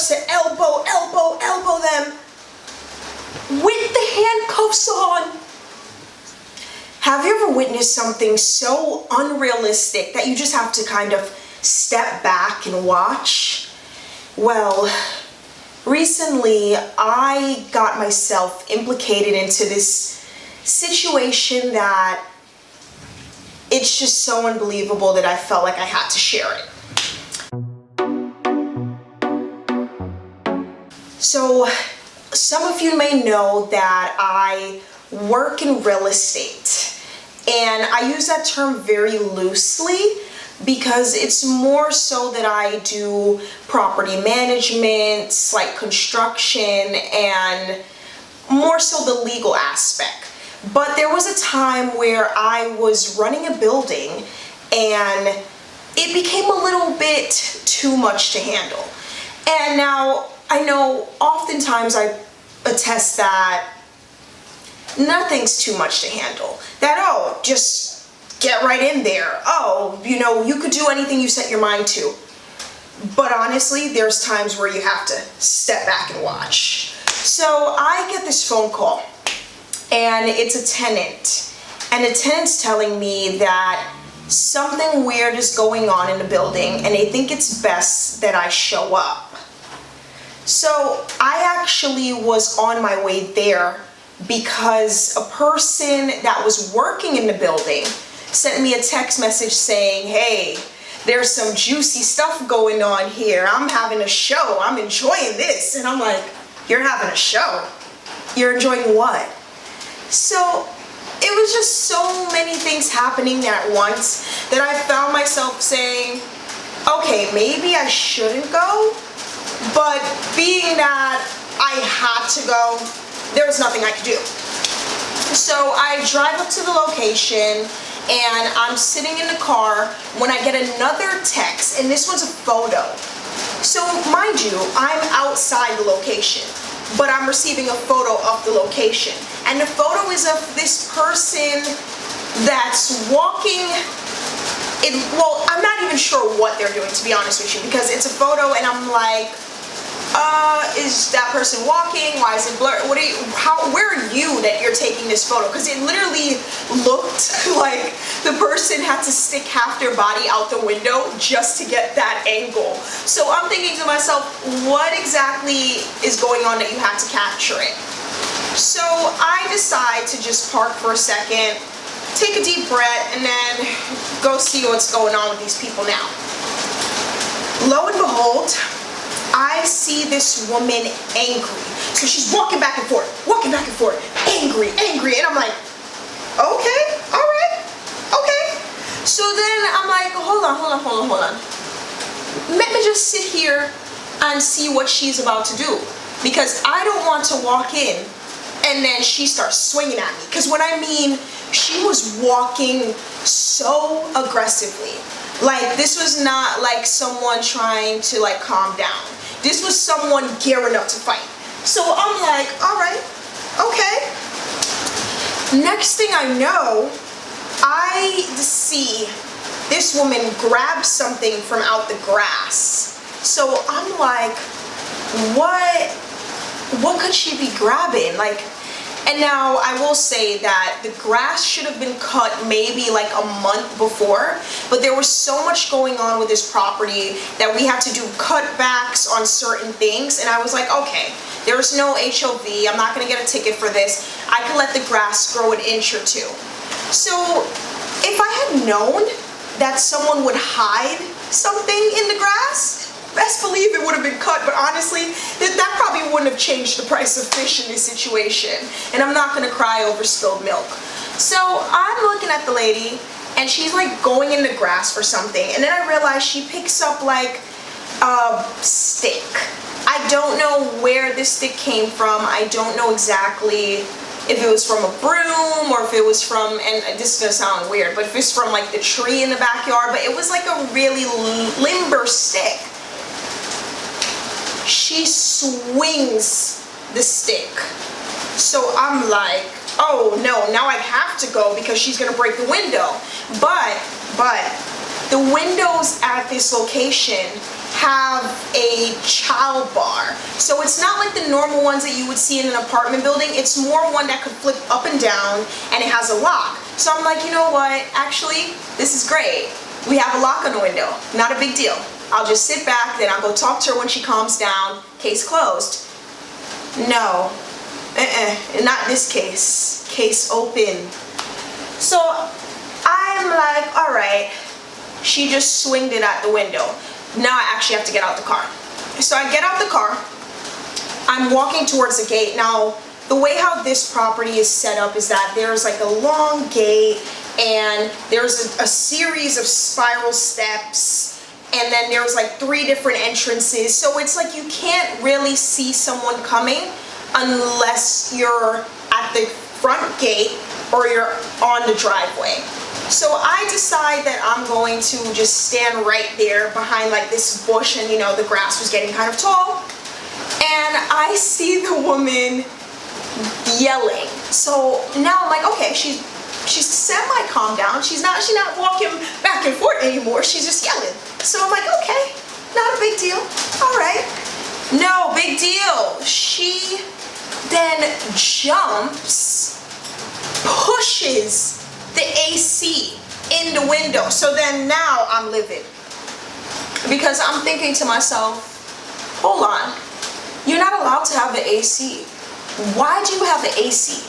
starts to elbow them with the handcuffs on. Have you ever witnessed something so unrealistic that you just have to kind of step back and watch? Well, recently I got myself implicated into this situation that it's just so unbelievable that I felt like I had to share it. So, some of you may know that I work in real estate, and I use that term very loosely because it's more so that I do property management, slight construction, and more so the legal aspect. But there was a time where I was running a building and it became a little bit too much to handle. And now I know oftentimes I attest that nothing's too much to handle. That, oh, just get right in there. Oh, you know, you could do anything you set your mind to. But honestly, there's times where you have to step back and watch. So I get this phone call, and it's a tenant. And the tenant's telling me that something weird is going on in the building, and they think it's best that I show up. So I actually was on my way there because a person that was working in the building sent me a text message saying, hey, there's some juicy stuff going on here. I'm having a show. I'm enjoying this. And I'm like, you're having a show? You're enjoying what? So it was just so many things happening at once that I found myself saying, okay, maybe I shouldn't go. But being that I had to go, there was nothing I could do. So I drive up to the location and I'm sitting in the car when I get another text, and this one's a photo. So mind you, I'm outside the location, but I'm receiving a photo of the location. And the photo is of this person that's walking well, I'm not even sure what they're doing, to be honest with you, because it's a photo and I'm like, is that person walking? Why is it blurred? Where are you that you're taking this photo? Because it literally looked like the person had to stick half their body out the window just to get that angle. So I'm thinking to myself, what exactly is going on that you had to capture it? So I decide to just park for a second, take a deep breath, and then go see what's going on with these people now. Lo and behold, I see this woman angry. So she's walking back and forth, angry, and I'm like, okay, all right, okay. So then I'm like, hold on. Let me just sit here and see what she's about to do, because I don't want to walk in and then she starts swinging at me. Because what I mean, she was walking so aggressively. Like, this was not like someone trying to like calm down. This was someone gearing up to fight. So I'm like, all right, okay. Next thing I know, I see this woman grab something from out the grass. So I'm like, what could she be grabbing? Like, and now I will say that the grass should have been cut maybe like a month before, but there was so much going on with this property that we had to do cutbacks on certain things, and I was like, okay, there's no HOV, I'm not gonna get a ticket for this. I can let the grass grow an inch or two. So if I had known that someone would hide something in the grass, best believe it would have been cut. But honestly, that probably wouldn't have changed the price of fish in this situation. And I'm not gonna cry over spilled milk. So I'm looking at the lady and she's like going in the grass for something. And then I realize she picks up like a stick. I don't know where this stick came from. I don't know exactly if it was from a broom or if it was from, and this is gonna sound weird, but if it's from like the tree in the backyard, but it was like a really limber stick. She swings the stick. So I'm like, oh no, now I have to go because she's gonna break the window. But the windows at this location have a child bar. So it's not like the normal ones that you would see in an apartment building. It's more one that could flip up and down, and it has a lock. So I'm like, you know what? Actually, this is great. We have a lock on the window. Not a big deal. I'll just sit back, then I'll go talk to her when she calms down. Case closed. No. Not this case. Case open. So I'm like, all right. She just swinged it at the window. Now I actually have to get out the car. So I get out the car. I'm walking towards the gate. Now, the way how this property is set up is that there's like a long gate, and there's a series of spiral steps, and then there's like 3 different entrances. So it's like you can't really see someone coming unless you're at the front gate or you're on the driveway. So I decide that I'm going to just stand right there behind like this bush, and you know, the grass was getting kind of tall, and I see the woman yelling. So now I'm like, okay, she's semi calmed down. She's not walking back and forth anymore. She's just yelling. So I'm like, okay, not a big deal. All right. No big deal. She then jumps, pushes the AC in the window. So then now I'm livid, because I'm thinking to myself, hold on, you're not allowed to have the AC. Why do you have the AC?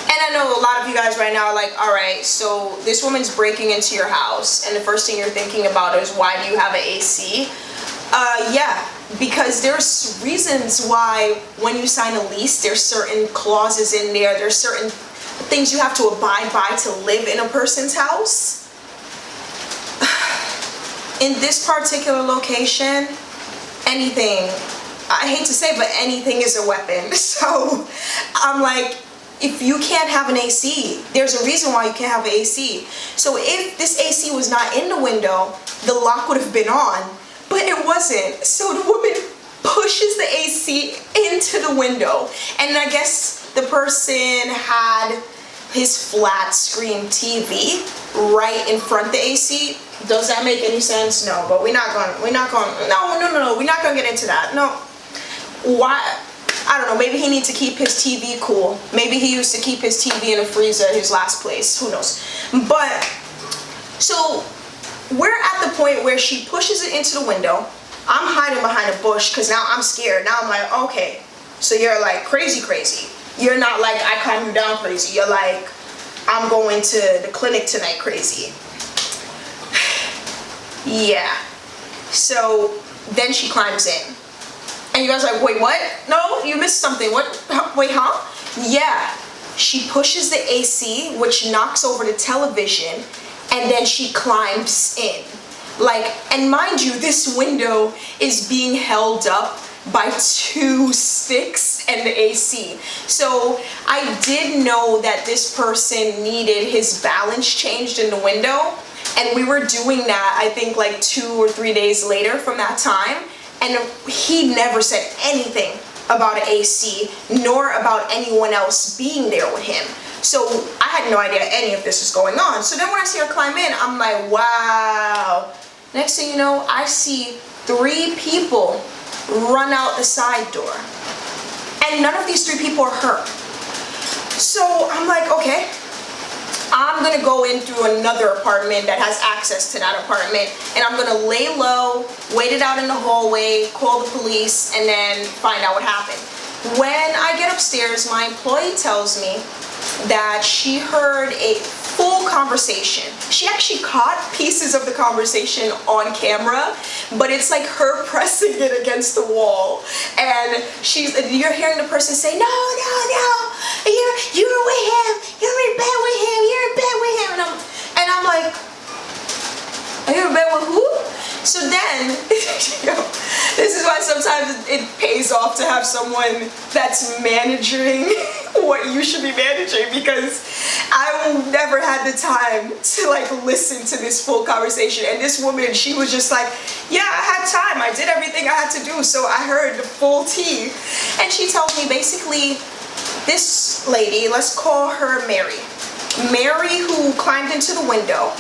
And I know a lot of you guys right now are like, all right, so this woman's breaking into your house, and the first thing you're thinking about is, why do you have an AC? Yeah, because there's reasons why when you sign a lease, there's certain clauses in there, there's certain things you have to abide by to live in a person's house. In this particular location, anything, I hate to say, but anything is a weapon. So I'm like, if you can't have an AC, there's a reason why you can't have an AC. So if this AC was not in the window, the lock would have been on, but it wasn't. So the woman pushes the AC into the window, and I guess the person had his flat screen TV right in front of the AC. Does that make any sense? No, but we're not going, no, we're not going to get into that. No. Why? I don't know, maybe he needs to keep his TV cool. Maybe he used to keep his TV in a freezer at his last place. Who knows? But, so, we're at the point where she pushes it into the window. I'm hiding behind a bush because now I'm scared. Now I'm like, okay, so you're like crazy. You're not like, I calm you down crazy. You're like, I'm going to the clinic tonight crazy. Yeah. So, then she climbs in. And you guys are like, wait, what? No, you missed something. What? Wait, huh? Yeah. She pushes the AC, which knocks over the television, and then she climbs in. Like, and mind you, this window is being held up by 2 sticks and the AC. So I did know that this person needed his balance changed in the window, and we were doing that, I think, like 2 or 3 days later from that time. And he never said anything about an AC, nor about anyone else being there with him. So I had no idea any of this was going on. So then when I see her climb in, I'm like, wow. Next thing you know, I see 3 people run out the side door. And none of these 3 people are her. So I'm like, okay, I'm gonna go in through another apartment that has access to that apartment, and I'm gonna lay low, wait it out in the hallway, call the police, and then find out what happened. When I get upstairs, my employee tells me that she heard a full conversation. She actually caught pieces of the conversation on camera, but it's like her pressing it against the wall, and you're hearing the person say, no, you're with him, you're in bed with him, and I'm like, are you in bed with who? So then, this is why sometimes it pays off to have someone that's managing what you should be managing, because I never had the time to like listen to this full conversation. And this woman, she was just like, yeah, I had time. I did everything I had to do. So I heard the full tea. And she tells me basically, this lady, let's call her Mary. Mary, who climbed into the window,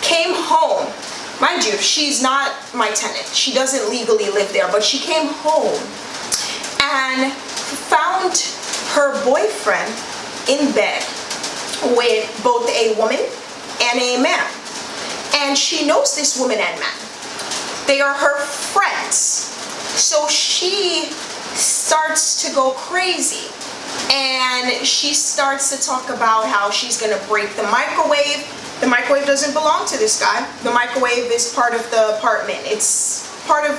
came home. Mind you, she's not my tenant. She doesn't legally live there, but she came home and found her boyfriend in bed with both a woman and a man. And she knows this woman and man. They are her friends. So she starts to go crazy. And she starts to talk about how she's gonna break the microwave. The microwave doesn't belong to this guy. The microwave is part of the apartment. It's part of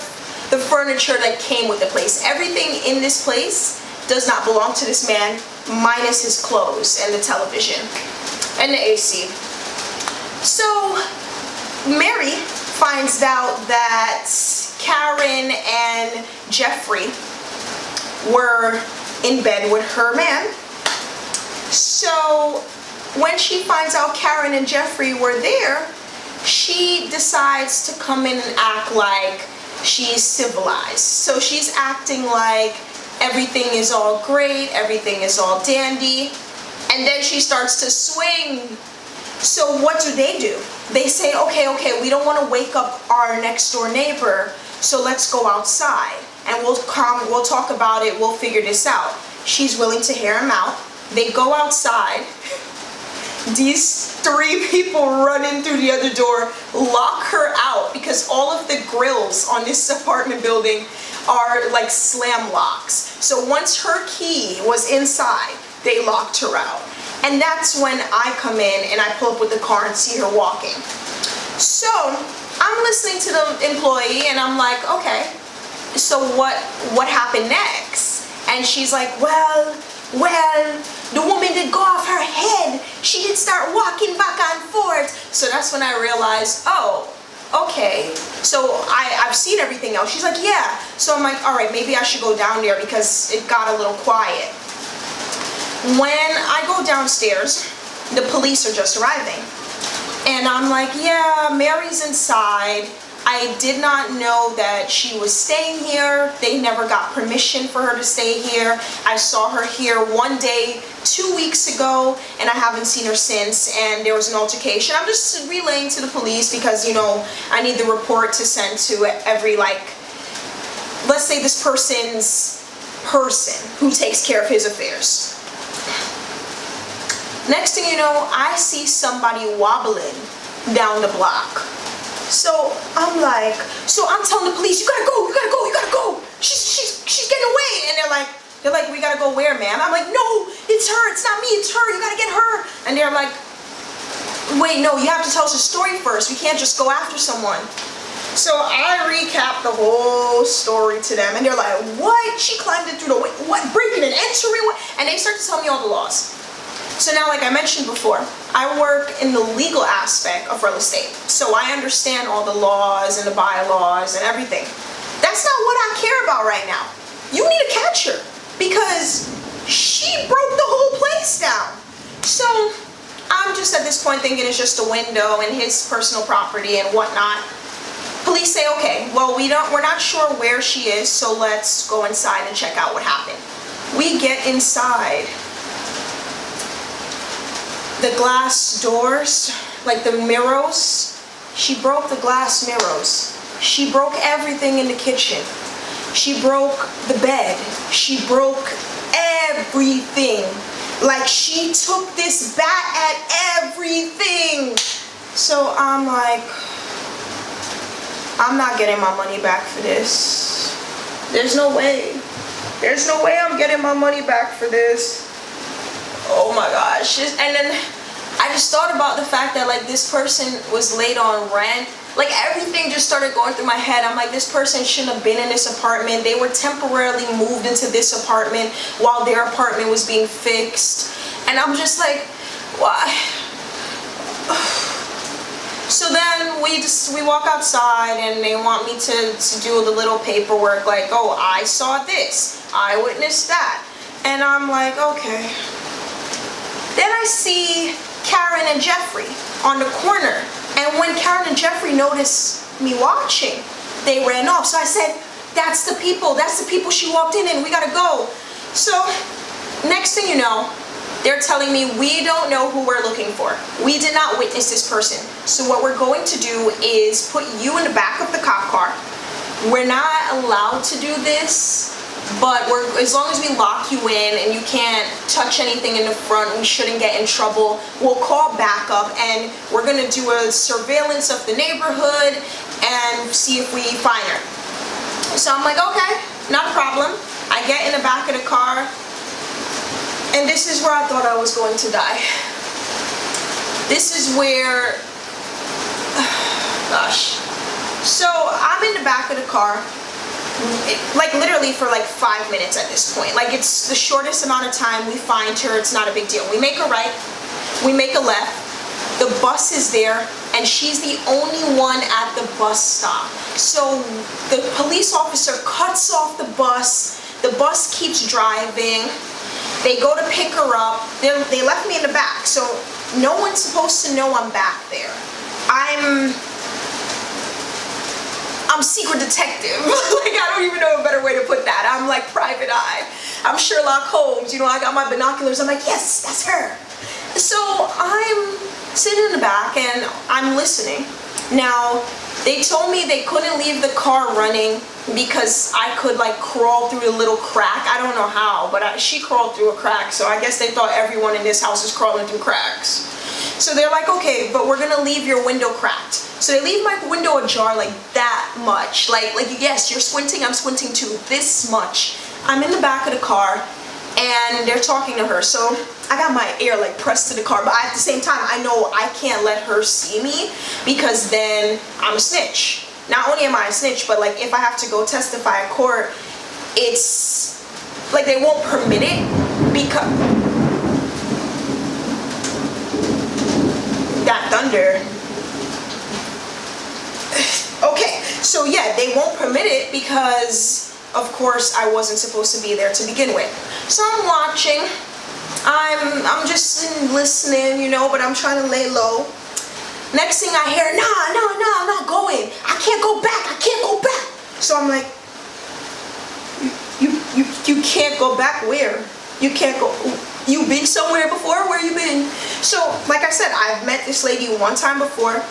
the furniture that came with the place. Everything in this place does not belong to this man, minus his clothes and the television and the AC. So Mary finds out that Karen and Jeffrey were in bed with her man. So when she finds out Karen and Jeffrey were there, she decides to come in and act like she's civilized. So she's acting like everything is all great, everything is all dandy, and then she starts to swing. So what do? They say, okay, we don't want to wake up our next door neighbor, so let's go outside and we'll talk about it, we'll figure this out. She's willing to hear him out. They go outside. These three people run in through the other door, lock her out, because all of the grills on this apartment building are like slam locks. So once her key was inside, they locked her out. And that's when I come in and I pull up with the car and see her walking. So I'm listening to the employee and I'm like, okay, so what happened next? And she's like, well, the woman did go off her head. She did start walking back and forth. So that's when I realized, oh, okay, so I've seen everything else. She's like, yeah. So I'm like, all right, maybe I should go down there because it got a little quiet. When I go downstairs, the police are just arriving. And I'm like, yeah, Mary's inside. I did not know that she was staying here. They never got permission for her to stay here. I saw her here one day 2 weeks ago and I haven't seen her since, and there was an altercation. I'm just relaying to the police because, you know, I need the report to send to every, like, let's say this person's person who takes care of his affairs. Next thing you know, I see somebody wobbling down the block. So I'm like, so I'm telling the police, you gotta go. She's getting away. And they're like, we gotta go where, ma'am? I'm like, no, it's her, it's not me, it's her, you gotta get her. And they're like, wait, no, you have to tell us a story first. We can't just go after someone. So I recap the whole story to them and they're like, what? She climbed in through the, what, breaking and entering? What? And they start to tell me all the laws. So now, like I mentioned before, I work in the legal aspect of real estate. So I understand all the laws and the bylaws and everything. That's not what I care about right now. You need to catch her because she broke the whole place down. So I'm just at this point thinking it's just a window and his personal property and whatnot. Police say, okay, well, we're not sure where she is, so let's go inside and check out what happened. We get inside. The glass doors, like the mirrors, she broke the glass mirrors. She broke everything in the kitchen. She broke the bed. She broke everything. Like she took this bat at everything. So I'm like, I'm not getting my money back for this. There's no way. There's no way I'm getting my money back for this. Oh my gosh. And then I just thought about the fact that like this person was late on rent. Like everything just started going through my head. I'm like, this person shouldn't have been in this apartment. They were temporarily moved into this apartment while their apartment was being fixed. And I'm just like, why? So then we walk outside and they want me to do the little paperwork like, oh, I saw this, I witnessed that. And I'm like, okay. Then I see Karen and Jeffrey on the corner. And when Karen and Jeffrey noticed me watching, they ran off. So I said, that's the people she walked in and we gotta go. So next thing you know, they're telling me we don't know who we're looking for. We did not witness this person. So what we're going to do is put you in the back of the cop car. We're not allowed to do this but as long as we lock you in and you can't touch anything in the front, we shouldn't get in trouble. We'll call backup and we're gonna do a surveillance of the neighborhood and see if we find her. So I'm like, okay, not a problem. I get in the back of the car, and this is where I thought I was going to die. This is where, gosh. So I'm in the back of the car, like literally for like 5 minutes at this point. Like it's the shortest amount of time. We find her, it's not a big deal. We make a right, we make a left, the bus is there, and she's the only one at the bus stop. So the police officer cuts off the bus keeps driving, they go to pick her up, they left me in the back, so no one's supposed to know I'm back there. I'm secret detective. Like, I don't even know a better way to put that. I'm like private eye. I'm Sherlock Holmes. You know, I got my binoculars. I'm like, yes, that's her. So I'm sitting in the back and I'm listening. Now, they told me they couldn't leave the car running because I could like crawl through a little crack. I don't know how, but she crawled through a crack. So I guess they thought everyone in this house was crawling through cracks. So they're like, okay, but we're gonna leave your window cracked. So they leave my window ajar like that much. Like yes, you're squinting, I'm squinting too, this much. I'm in the back of the car and they're talking to her. So I got my ear like pressed to the car, but at the same time, I know I can't let her see me because then I'm a snitch. Not only am I a snitch, but like if I have to go testify at court, it's like they won't permit it because that thunder. Okay, so yeah, they won't permit it because of course I wasn't supposed to be there to begin with. So I'm watching, I'm just listening, you know, but I'm trying to lay low. Next thing I hear, no, I'm not going. I can't go back. So I'm like, you can't go back where? You can't go, you've been somewhere before? Where you been? So, like I said, I've met this lady one time before.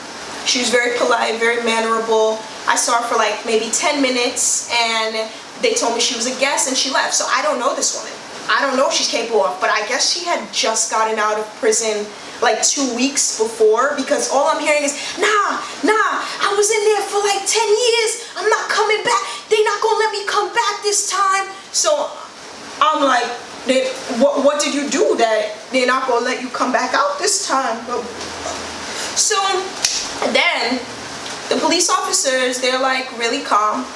She was very polite, very mannerable. I saw her for like maybe 10 minutes and they told me she was a guest and she left. So I don't know this woman. I don't know if she's capable of, but I guess she had just gotten out of prison like 2 weeks before because all I'm hearing is, nah, I was in there for like 10 years. I'm not coming back. They're not gonna let me come back this time. So I'm like, what did you do that they're not gonna let you come back out this time? So then the police officers, they're like really calm.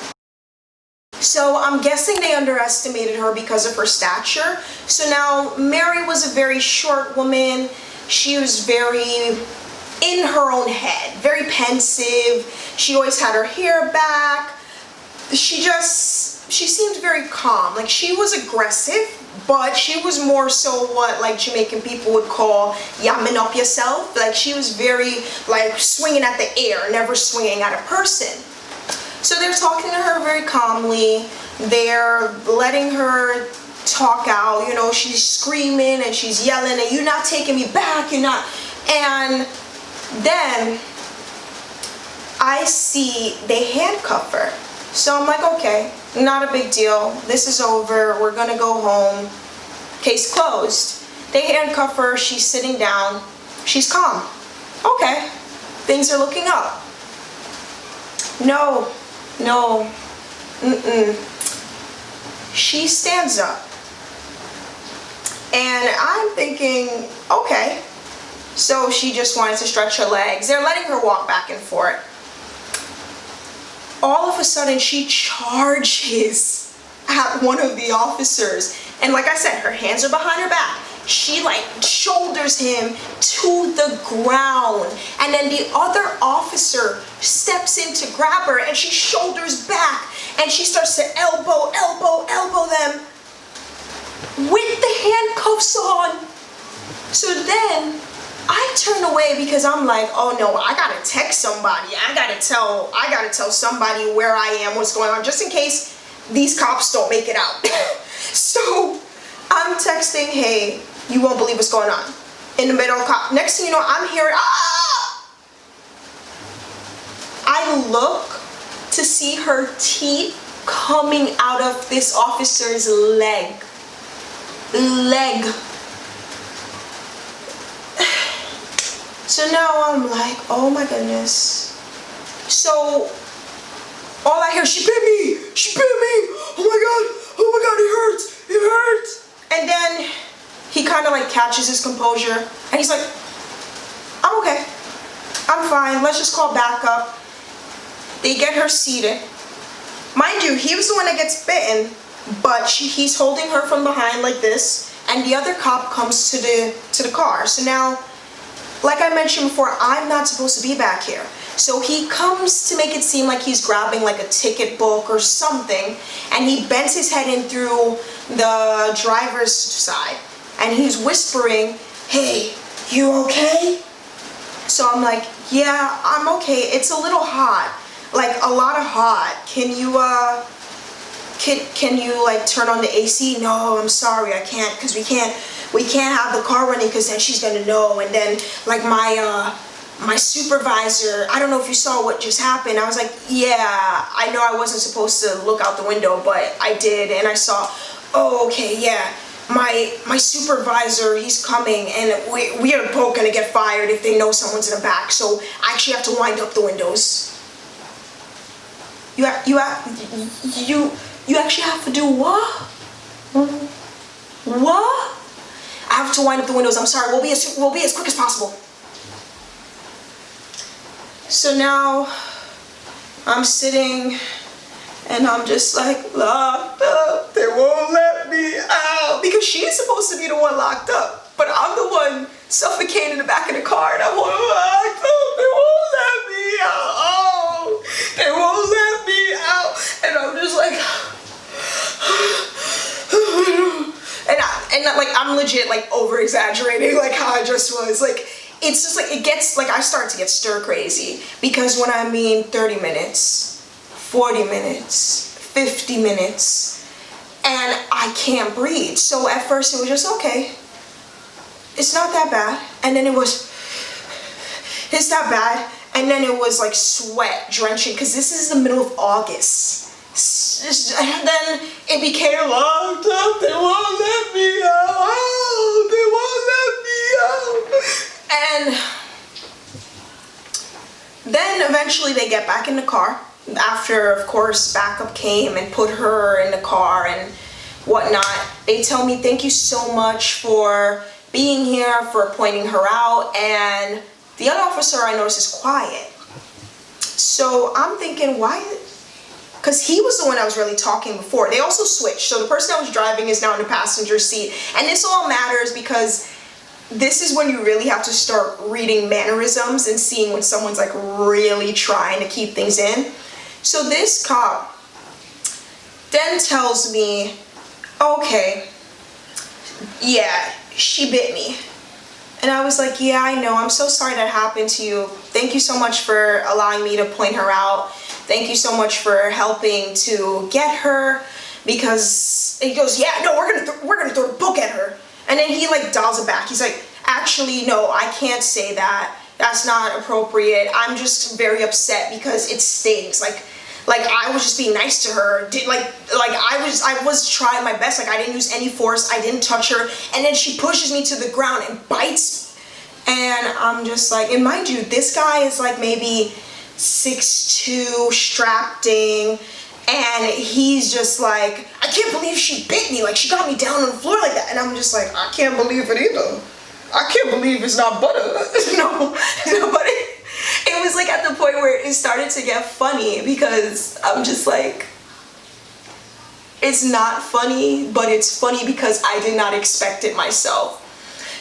So I'm guessing they underestimated her because of her stature. So now Mary was a very short woman. She was very in her own head, very pensive. She always had her hair back. She seemed very calm. Like she was aggressive, but she was more so what like Jamaican people would call yamming up yourself. Like she was very like swinging at the air, never swinging at a person. So they're talking to her very calmly. They're letting her talk out. You know, she's screaming and she's yelling and you're not taking me back, you're not. And then I see they handcuff her. So I'm like, okay, not a big deal. This is over. We're gonna go home. Case closed. They handcuff her. She's sitting down. She's calm. Okay, things are looking up. No. She stands up. And I'm thinking, okay. So she just wanted to stretch her legs. They're letting her walk back and forth. All of a sudden, she charges at one of the officers. And like I said, her hands are behind her back. She like shoulders him to the ground. And then the other officer steps in to grab her and she shoulders back. And she starts to elbow them with the handcuffs on. So then I turn away because I'm like, oh no, I gotta text somebody. I gotta tell somebody where I am, what's going on, just in case these cops don't make it out. So I'm texting, hey, you won't believe what's going on. In the middle of cop. Next thing you know, I'm hearing, ah! I look to see her teeth coming out of this officer's leg. So now I'm like, oh my goodness. So all I hear, she bit me, oh my god, it hurts. And then he kind of like catches his composure and he's like, I'm okay, I'm fine, let's just call backup. They get her seated. Mind you, he was the one that gets bitten, but he's holding her from behind like this, and the other cop comes to the car. So now, like I mentioned before, I'm not supposed to be back here. So he comes to make it seem like he's grabbing like a ticket book or something, and he bends his head in through the driver's side, and he's whispering, hey, you okay? So I'm like, yeah, I'm okay. It's a little hot, like a lot of hot. Can you like turn on the AC? No, I'm sorry, I can't, because we can't have the car running, because then she's gonna know. And then like my supervisor, I don't know if you saw what just happened. I was like, yeah, I know I wasn't supposed to look out the window, but I did, and I saw, oh, okay, yeah, my supervisor, he's coming, and we are both gonna get fired if they know someone's in the back, so I actually have to wind up the windows. You actually have to do what? What? I have to wind up the windows. I'm sorry. We'll be as quick as possible. So now I'm sitting and I'm just like locked up. They won't let me out because she's supposed to be the one locked up, but I'm the one suffocating in the back of the car, and I'm locked up. They won't let me out. Oh, they won't let me out, and I'm just like. And like I'm legit like over exaggerating like how I just was. Like it's just like it gets like I start to get stir crazy, because when I mean 30 minutes, 40 minutes, 50 minutes, and I can't breathe. So at first it was just okay, it's not that bad, and then it's that bad, and then it was like sweat drenching, because this is the middle of August. And then it became locked up. They won't let me out. Oh, they won't let me out. And then eventually they get back in the car. After, of course, backup came and put her in the car and whatnot. They tell me, thank you so much for being here, for pointing her out. And the other officer I noticed is quiet. So I'm thinking, why? Because he was the one that was really talking before. They also switched. So the person that was driving is now in the passenger seat. And this all matters because this is when you really have to start reading mannerisms and seeing when someone's like really trying to keep things in. So this cop then tells me, okay, yeah, she bit me. And I was like, yeah, I know. I'm so sorry that happened to you. Thank you so much for allowing me to point her out. Thank you so much for helping to get her. Because he goes, yeah, no, we're gonna throw a book at her. And then he like dials it back. He's like, actually, no, I can't say that. That's not appropriate. I'm just very upset because it stings. Like I was just being nice to her. I was trying my best. Like I didn't use any force. I didn't touch her. And then she pushes me to the ground and bites. And I'm just like, and mind you, this guy is like maybe 6'2", strapped in, and he's just like, I can't believe she bit me. Like she got me down on the floor like that. And I'm just like, I can't believe it either. I can't believe it's not butter. No, but it was like at the point where it started to get funny, because I'm just like, it's not funny, but it's funny because I did not expect it myself.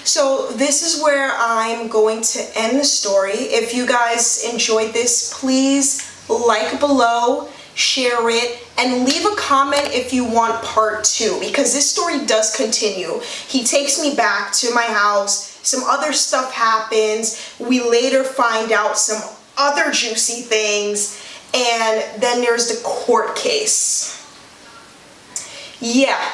So this is where I'm going to end the story. If you guys enjoyed this, please like below, share it, and leave a comment if you want part 2, because this story does continue. He takes me back to my house. Some other stuff happens. We later find out some other juicy things, and then there's the court case. Yeah,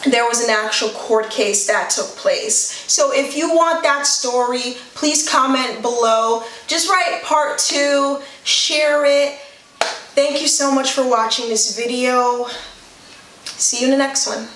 there was an actual court case that took place. So if you want that story, please comment below. Just write part 2, share it. Thank you so much for watching this video. See you in the next one.